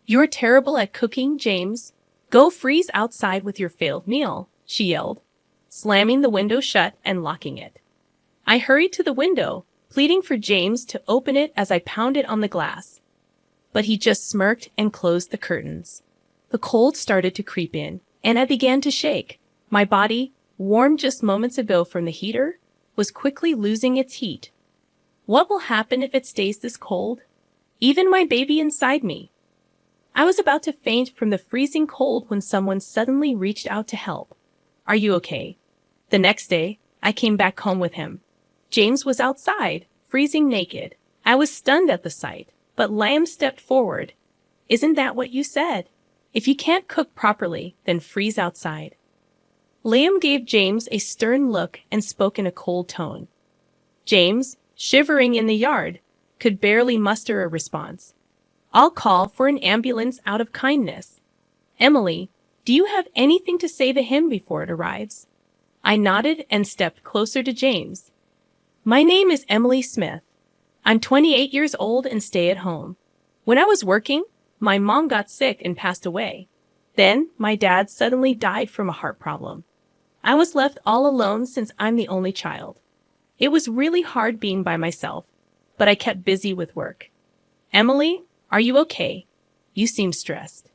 You're terrible at cooking, James. Go freeze outside with your failed meal, she yelled, slamming the window shut and locking it. I hurried to the window, pleading for James to open it as I pounded on the glass. But he just smirked and closed the curtains. The cold started to creep in, and I began to shake. My body, warm just moments ago from the heater, was quickly losing its heat. What will happen if it stays this cold? Even my baby inside me. I was about to faint from the freezing cold when someone suddenly reached out to help. Are you okay? The next day, I came back home with him. James was outside, freezing naked. I was stunned at the sight, but Liam stepped forward. Isn't that what you said? If you can't cook properly, then freeze outside. Liam gave James a stern look and spoke in a cold tone. James, shivering in the yard, could barely muster a response. I'll call for an ambulance out of kindness. Emily, do you have anything to say to him before it arrives? I nodded and stepped closer to James. My name is Emily Smith. I'm 28 years old and stay at home. When I was working, my mom got sick and passed away. Then, my dad suddenly died from a heart problem. I was left all alone since I'm the only child. It was really hard being by myself, but I kept busy with work. Emily, are you okay? You seem stressed.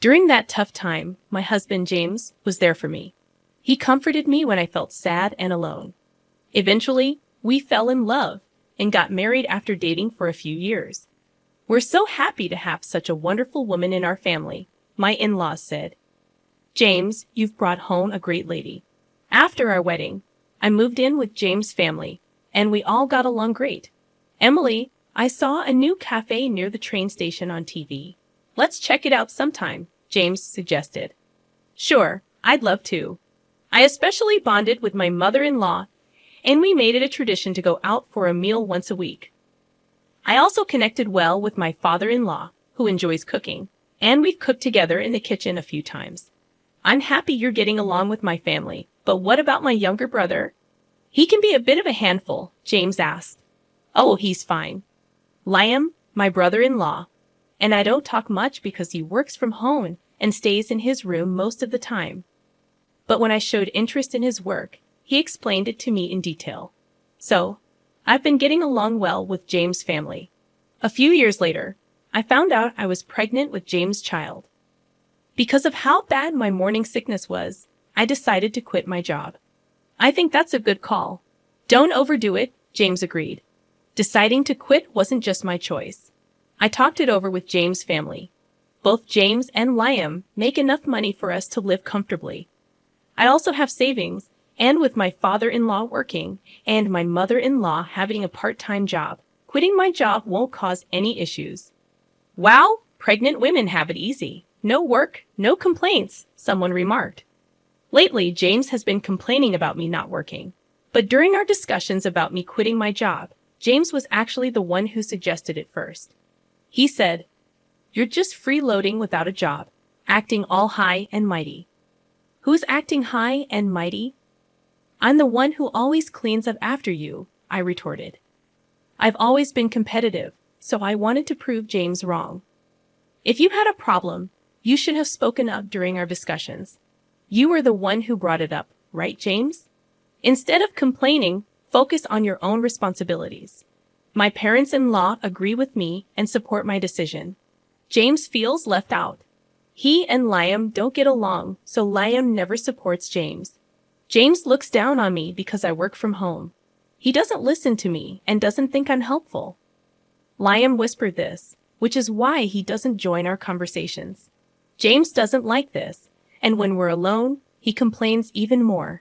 During that tough time, my husband James was there for me. He comforted me when I felt sad and alone. Eventually, we fell in love and got married after dating for a few years. We're so happy to have such a wonderful woman in our family, my in-laws said. James, you've brought home a great lady. After our wedding, I moved in with James' family, and we all got along great. Emily, I saw a new cafe near the train station on TV. Let's check it out sometime, James suggested. Sure, I'd love to. I especially bonded with my mother-in-law, and we made it a tradition to go out for a meal once a week. I also connected well with my father-in-law, who enjoys cooking, and we've cooked together in the kitchen a few times. I'm happy you're getting along with my family, but what about my younger brother? He can be a bit of a handful, James asked. Oh, he's fine. Liam, my brother-in-law, and I don't talk much because he works from home and stays in his room most of the time. But when I showed interest in his work, he explained it to me in detail. So, I've been getting along well with James' family. A few years later, I found out I was pregnant with James' child. Because of how bad my morning sickness was, I decided to quit my job. I think that's a good call. Don't overdo it, James agreed. Deciding to quit wasn't just my choice. I talked it over with James' family. Both James and Liam make enough money for us to live comfortably. I also have savings, and with my father-in-law working and my mother-in-law having a part-time job, quitting my job won't cause any issues. Wow, pregnant women have it easy. No work, no complaints, someone remarked. Lately, James has been complaining about me not working. But during our discussions about me quitting my job, James was actually the one who suggested it first. He said, "You're just freeloading without a job, acting all high and mighty." Who's acting high and mighty? I'm the one who always cleans up after you, I retorted. I've always been competitive, so I wanted to prove James wrong. If you had a problem, you should have spoken up during our discussions. You were the one who brought it up, right, James? Instead of complaining, focus on your own responsibilities. My parents-in-law agree with me and support my decision. James feels left out. He and Liam don't get along, so Liam never supports James. James looks down on me because I work from home. He doesn't listen to me and doesn't think I'm helpful. Liam whispered this, which is why he doesn't join our conversations. James doesn't like this, and when we're alone, he complains even more.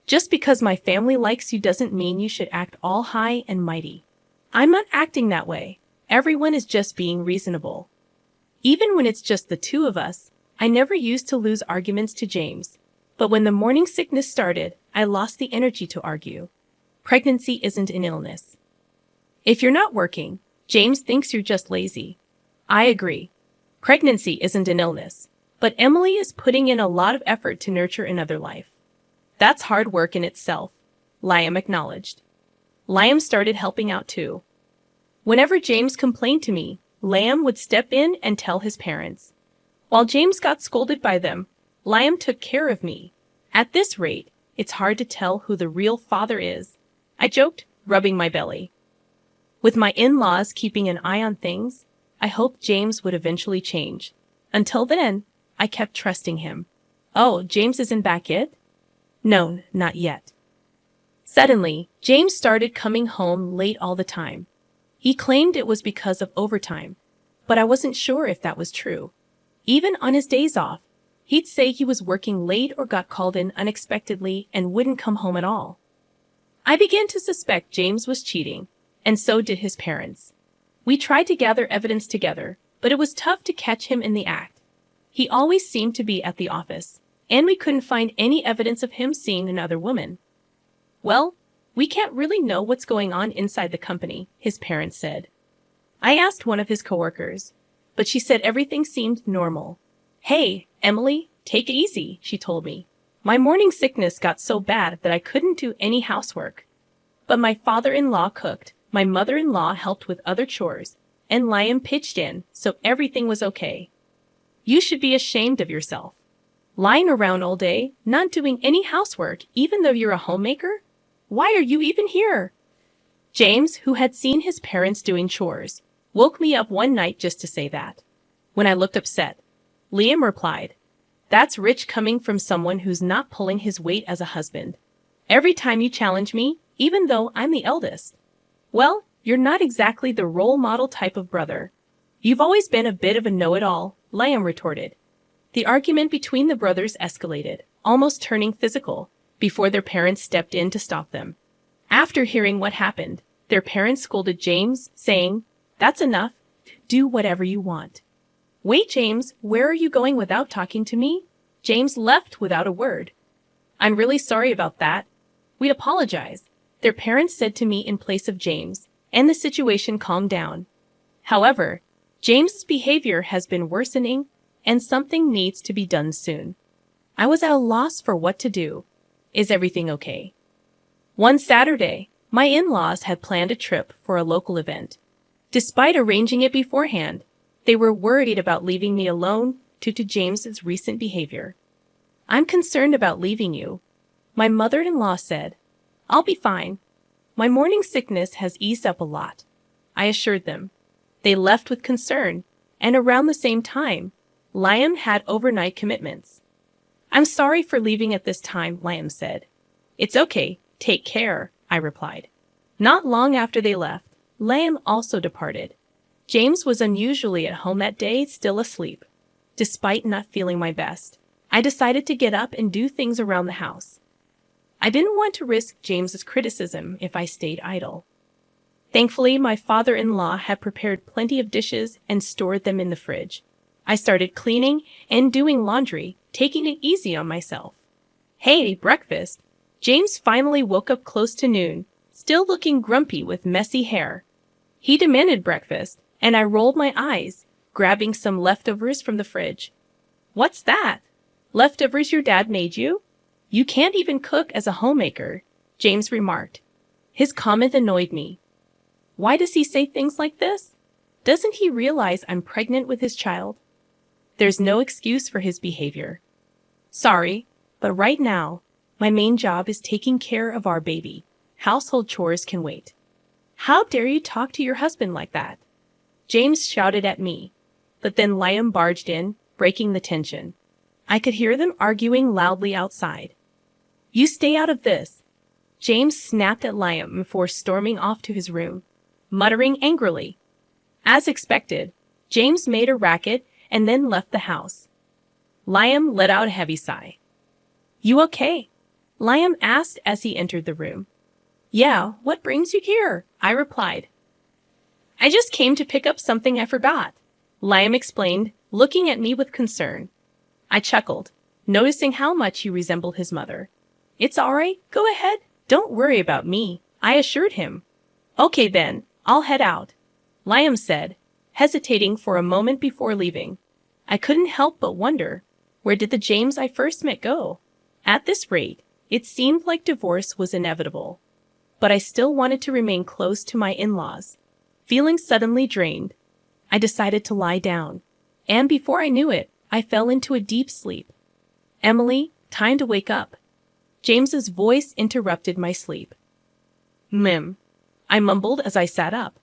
Just because my family likes you doesn't mean you should act all high and mighty. I'm not acting that way. Everyone is just being reasonable. Even when it's just the two of us, I never used to lose arguments to James. But when the morning sickness started, I lost the energy to argue. Pregnancy isn't an illness. If you're not working, James thinks you're just lazy. I agree. Pregnancy isn't an illness, but Emily is putting in a lot of effort to nurture another life. That's hard work in itself, Liam acknowledged. Liam started helping out too. Whenever James complained to me, Liam would step in and tell his parents. While James got scolded by them, Liam took care of me. At this rate, it's hard to tell who the real father is, I joked, rubbing my belly. With my in-laws keeping an eye on things, I hoped James would eventually change. Until then, I kept trusting him. Oh, James isn't back yet? No, not yet. Suddenly, James started coming home late all the time. He claimed it was because of overtime, but I wasn't sure if that was true. Even on his days off, he'd say he was working late or got called in unexpectedly and wouldn't come home at all. I began to suspect James was cheating, and so did his parents. We tried to gather evidence together, but it was tough to catch him in the act. He always seemed to be at the office, and we couldn't find any evidence of him seeing another woman. Well, we can't really know what's going on inside the company, his parents said. I asked one of his coworkers, but she said everything seemed normal. Hey, Emily, take it easy, she told me. My morning sickness got so bad that I couldn't do any housework. But my father-in-law cooked, my mother-in-law helped with other chores, and Liam pitched in, so everything was okay. You should be ashamed of yourself. Lying around all day, not doing any housework, even though you're a homemaker? Why are you even here? James, who had seen his parents doing chores, woke me up one night just to say that. When I looked upset, Liam replied, "That's rich coming from someone who's not pulling his weight as a husband. Every time you challenge me, even though I'm the eldest." Well, you're not exactly the role model type of brother. You've always been a bit of a know-it-all, Liam retorted. The argument between the brothers escalated, almost turning physical, before their parents stepped in to stop them. After hearing what happened, their parents scolded James, saying, "That's enough. Do whatever you want." "Wait, James, where are you going without talking to me?" James left without a word. "I'm really sorry about that. We'd apologize," their parents said to me in place of James, and the situation calmed down. However, James's behavior has been worsening, and something needs to be done soon. I was at a loss for what to do. Is everything okay? One Saturday, my in-laws had planned a trip for a local event. Despite arranging it beforehand, they were worried about leaving me alone due to James's recent behavior. "I'm concerned about leaving you," my mother-in-law said. "I'll be fine. My morning sickness has eased up a lot," I assured them. They left with concern, and around the same time, Liam had overnight commitments. "I'm sorry for leaving at this time," Liam said. "It's okay, take care," I replied. Not long after they left, Liam also departed. James was unusually at home that day, still asleep. Despite not feeling my best, I decided to get up and do things around the house. I didn't want to risk James's criticism if I stayed idle. Thankfully, my father-in-law had prepared plenty of dishes and stored them in the fridge. I started cleaning and doing laundry, taking it easy on myself. "Hey, breakfast!" James finally woke up close to noon, still looking grumpy with messy hair. He demanded breakfast, and I rolled my eyes, grabbing some leftovers from the fridge. "What's that? Leftovers your dad made you? You can't even cook as a homemaker," James remarked. His comment annoyed me. Why does he say things like this? Doesn't he realize I'm pregnant with his child? There's no excuse for his behavior. Sorry, but right now, my main job is taking care of our baby. Household chores can wait. How dare you talk to your husband like that? James shouted at me, but then Liam barged in, breaking the tension. I could hear them arguing loudly outside. "You stay out of this." James snapped at Liam before storming off to his room, muttering angrily. As expected, James made a racket and then left the house. Liam let out a heavy sigh. "You okay?" Liam asked as he entered the room. "Yeah, what brings you here?" I replied. "I just came to pick up something I forgot," Liam explained, looking at me with concern. I chuckled, noticing how much he resembled his mother. "It's all right, go ahead. Don't worry about me," I assured him. "Okay then, I'll head out," Liam said, hesitating for a moment before leaving. I couldn't help but wonder, where did the James I first met go? At this rate, it seemed like divorce was inevitable. But I still wanted to remain close to my in-laws. Feeling suddenly drained, I decided to lie down. And before I knew it, I fell into a deep sleep. Emily, time to wake up. James's voice interrupted my sleep. Mim, I mumbled as I sat up.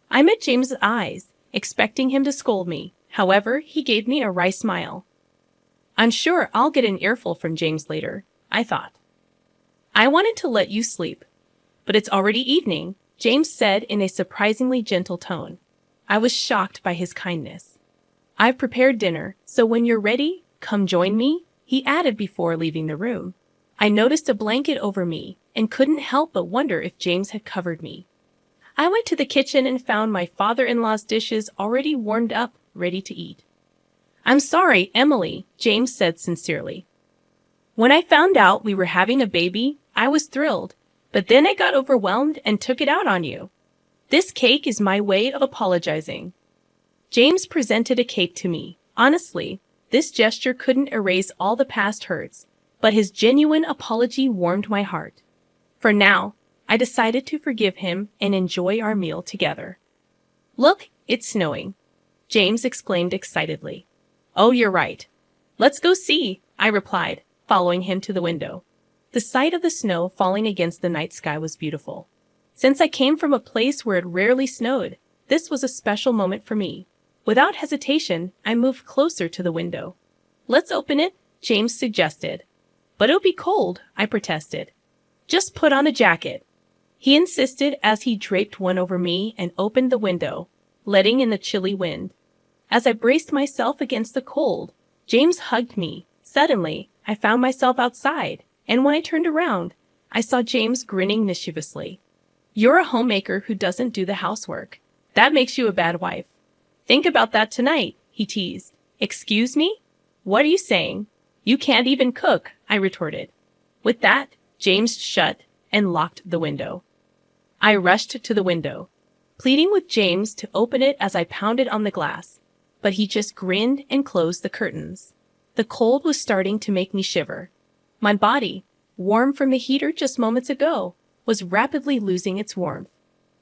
I met James's eyes, expecting him to scold me. However, he gave me a wry smile. I'm sure I'll get an earful from James later, I thought. I wanted to let you sleep, but it's already evening, James said in a surprisingly gentle tone. I was shocked by his kindness. I've prepared dinner, so when you're ready, come join me, he added before leaving the room. I noticed a blanket over me and couldn't help but wonder if James had covered me. I went to the kitchen and found my father-in-law's dishes already warmed up, ready to eat. I'm sorry, Emily, James said sincerely. When I found out we were having a baby, I was thrilled, but then I got overwhelmed and took it out on you. This cake is my way of apologizing. James presented a cake to me. Honestly, this gesture couldn't erase all the past hurts, but his genuine apology warmed my heart. For now, I decided to forgive him and enjoy our meal together. Look, it's snowing, James exclaimed excitedly. Oh, you're right. Let's go see, I replied, following him to the window. The sight of the snow falling against the night sky was beautiful. Since I came from a place where it rarely snowed, this was a special moment for me. Without hesitation, I moved closer to the window. Let's open it, James suggested. But it'll be cold, I protested. Just put on a jacket. He insisted as he draped one over me and opened the window, letting in the chilly wind. As I braced myself against the cold, James hugged me. Suddenly, I found myself outside, and when I turned around, I saw James grinning mischievously. You're a homemaker who doesn't do the housework. That makes you a bad wife. Think about that tonight, he teased. Excuse me? What are you saying? You can't even cook, I retorted. With that, James shut and locked the window. I rushed to the window, pleading with James to open it as I pounded on the glass, but he just grinned and closed the curtains. The cold was starting to make me shiver. My body, warm from the heater just moments ago, was rapidly losing its warmth.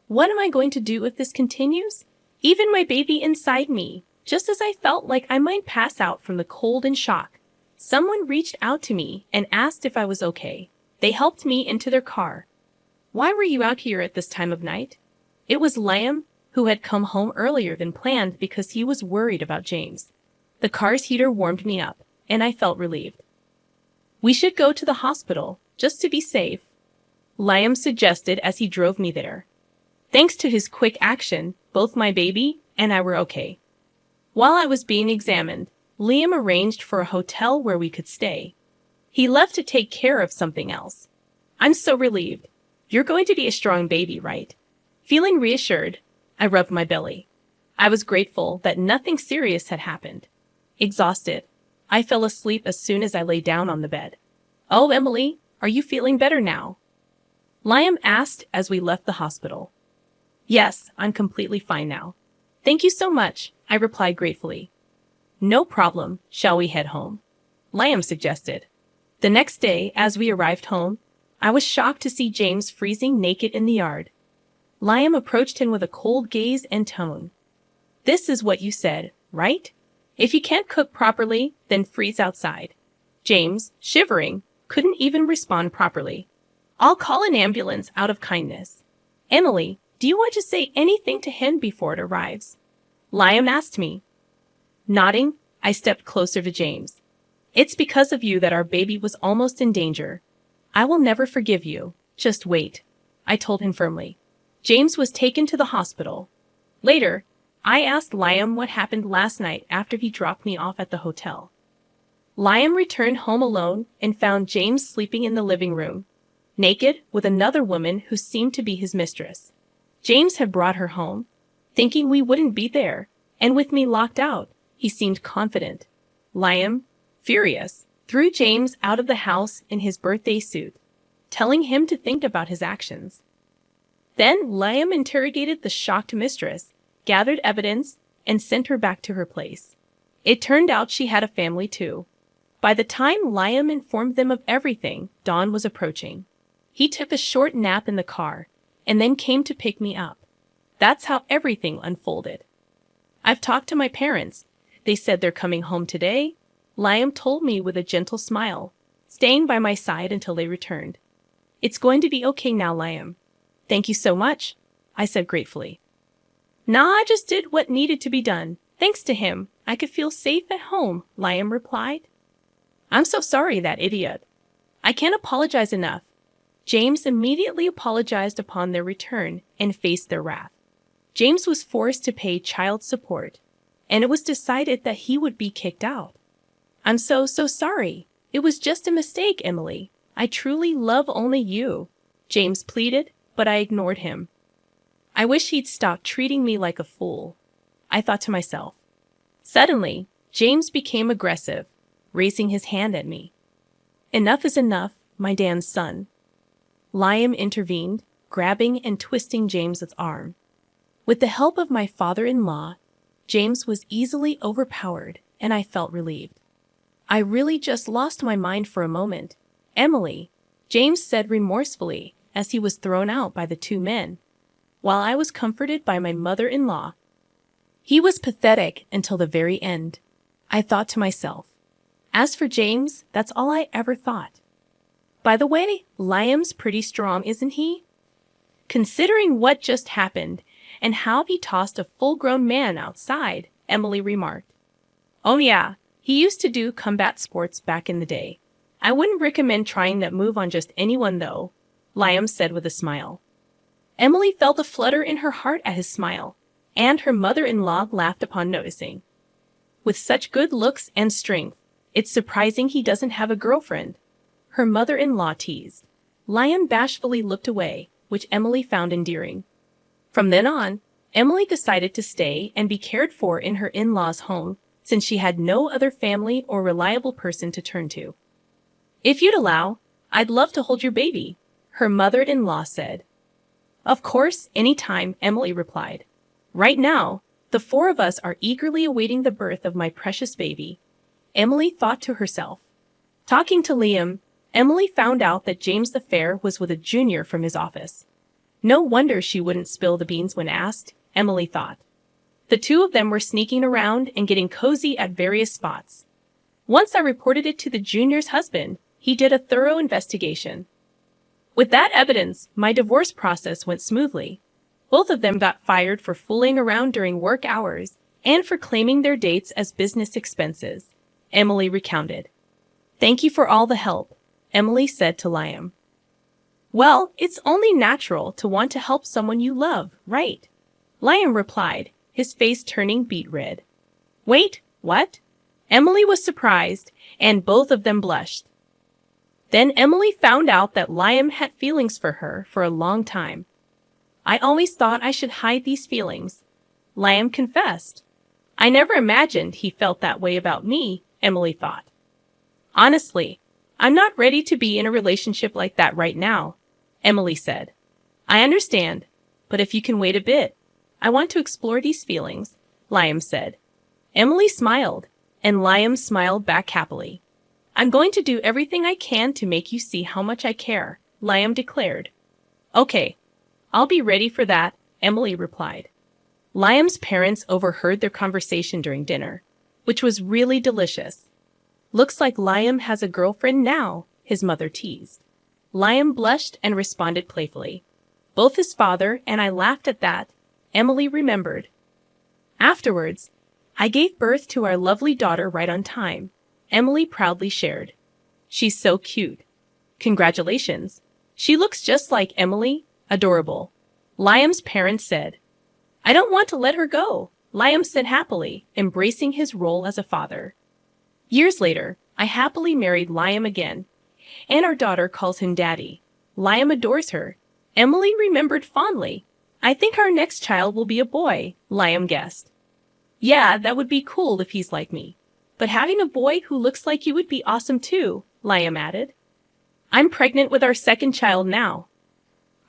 What am I going to do if this continues? Even my baby inside me, just as I felt like I might pass out from the cold and shock, someone reached out to me and asked if I was okay. They helped me into their car. Why were you out here at this time of night? It was Liam, who had come home earlier than planned because he was worried about James. The car's heater warmed me up, and I felt relieved. We should go to the hospital, just to be safe, Liam suggested as he drove me there. Thanks to his quick action, both my baby and I were okay. While I was being examined, Liam arranged for a hotel where we could stay. He left to take care of something else. I'm so relieved. You're going to be a strong baby, right? Feeling reassured, I rubbed my belly. I was grateful that nothing serious had happened. Exhausted, I fell asleep as soon as I lay down on the bed. Oh, Emily, are you feeling better now? Liam asked as we left the hospital. Yes, I'm completely fine now. Thank you so much, I replied gratefully. No problem, shall we head home? Liam suggested. The next day, as we arrived home, I was shocked to see James freezing naked in the yard. Liam approached him with a cold gaze and tone. This is what you said, right? If you can't cook properly, then freeze outside. James, shivering, couldn't even respond properly. I'll call an ambulance out of kindness. Emily, do you want to say anything to him before it arrives? Liam asked me. Nodding, I stepped closer to James. It's because of you that our baby was almost in danger. I will never forgive you. Just wait, I told him firmly. James was taken to the hospital. Later, I asked Liam what happened last night after he dropped me off at the hotel. Liam returned home alone and found James sleeping in the living room, naked with another woman who seemed to be his mistress. James had brought her home, thinking we wouldn't be there, and with me locked out, he seemed confident. Liam, furious, threw James out of the house in his birthday suit, telling him to think about his actions. Then Liam interrogated the shocked mistress, gathered evidence, and sent her back to her place. It turned out she had a family too. By the time Liam informed them of everything, dawn was approaching. He took a short nap in the car, and then came to pick me up. That's how everything unfolded. I've talked to my parents. They said they're coming home today. Liam told me with a gentle smile, staying by my side until they returned. It's going to be okay now, Liam. Thank you so much, I said gratefully. Nah, I just did what needed to be done. Thanks to him, I could feel safe at home, Liam replied. I'm so sorry, that idiot. I can't apologize enough. James immediately apologized upon their return and faced their wrath. James was forced to pay child support, and it was decided that he would be kicked out. I'm so sorry. It was just a mistake, Emily. I truly love only you, James pleaded, but I ignored him. I wish he'd stop treating me like a fool, I thought to myself. Suddenly, James became aggressive, raising his hand at me. Enough is enough, my damn son. Liam intervened, grabbing and twisting James's arm. With the help of my father-in-law, James was easily overpowered, and I felt relieved. I really just lost my mind for a moment. Emily, James said remorsefully as he was thrown out by the two men, while I was comforted by my mother-in-law. He was pathetic until the very end, I thought to myself. As for James, that's all I ever thought. By the way, Liam's pretty strong, isn't he? Considering what just happened and how he tossed a full-grown man outside, Emily remarked. Oh yeah, he used to do combat sports back in the day. I wouldn't recommend trying that move on just anyone though, Liam said with a smile. Emily felt a flutter in her heart at his smile, and her mother-in-law laughed upon noticing. With such good looks and strength, it's surprising he doesn't have a girlfriend, her mother-in-law teased. Liam bashfully looked away, which Emily found endearing. From then on, Emily decided to stay and be cared for in her in-laws' home since she had no other family or reliable person to turn to. If you'd allow, I'd love to hold your baby, her mother-in-law said. Of course, anytime, Emily replied. Right now, the four of us are eagerly awaiting the birth of my precious baby, Emily thought to herself. Talking to Liam, Emily found out that James the Fair was with a junior from his office. No wonder she wouldn't spill the beans when asked, Emily thought. The two of them were sneaking around and getting cozy at various spots. Once I reported it to the junior's husband, he did a thorough investigation. With that evidence, my divorce process went smoothly. Both of them got fired for fooling around during work hours and for claiming their dates as business expenses, Emily recounted. Thank you for all the help, Emily said to Liam. Well, it's only natural to want to help someone you love, right? Liam replied, his face turning beet red. Wait, what? Emily was surprised, and both of them blushed. Then Emily found out that Liam had feelings for her for a long time. I always thought I should hide these feelings, Liam confessed. I never imagined he felt that way about me, Emily thought. Honestly, I'm not ready to be in a relationship like that right now, Emily said. I understand, but if you can wait a bit, I want to explore these feelings, Liam said. Emily smiled, and Liam smiled back happily. I'm going to do everything I can to make you see how much I care, Liam declared. Okay, I'll be ready for that, Emily replied. Liam's parents overheard their conversation during dinner, which was really delicious. Looks like Liam has a girlfriend now, his mother teased. Liam blushed and responded playfully. Both his father and I laughed at that, Emily remembered. Afterwards, I gave birth to our lovely daughter right on time, Emily proudly shared. She's so cute. Congratulations. She looks just like Emily, adorable, Liam's parents said. I don't want to let her go, Liam said happily, embracing his role as a father. Years later, I happily married Liam again, and our daughter calls him Daddy. Liam adores her, Emily remembered fondly. I think our next child will be a boy, Liam guessed. Yeah, that would be cool if he's like me. But having a boy who looks like you would be awesome too, Liam added. I'm pregnant with our second child now.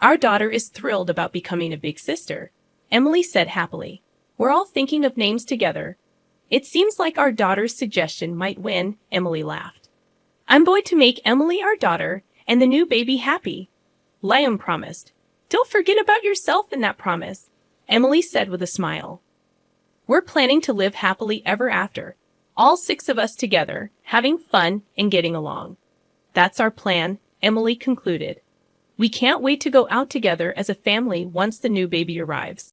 Our daughter is thrilled about becoming a big sister, Emily said happily. We're all thinking of names together. It seems like our daughter's suggestion might win, Emily laughed. I'm going to make Emily our daughter and the new baby happy, Liam promised. Don't forget about yourself in that promise, Emily said with a smile. We're planning to live happily ever after, all 6 of us together, having fun and getting along. That's our plan, Emily concluded. We can't wait to go out together as a family once the new baby arrives.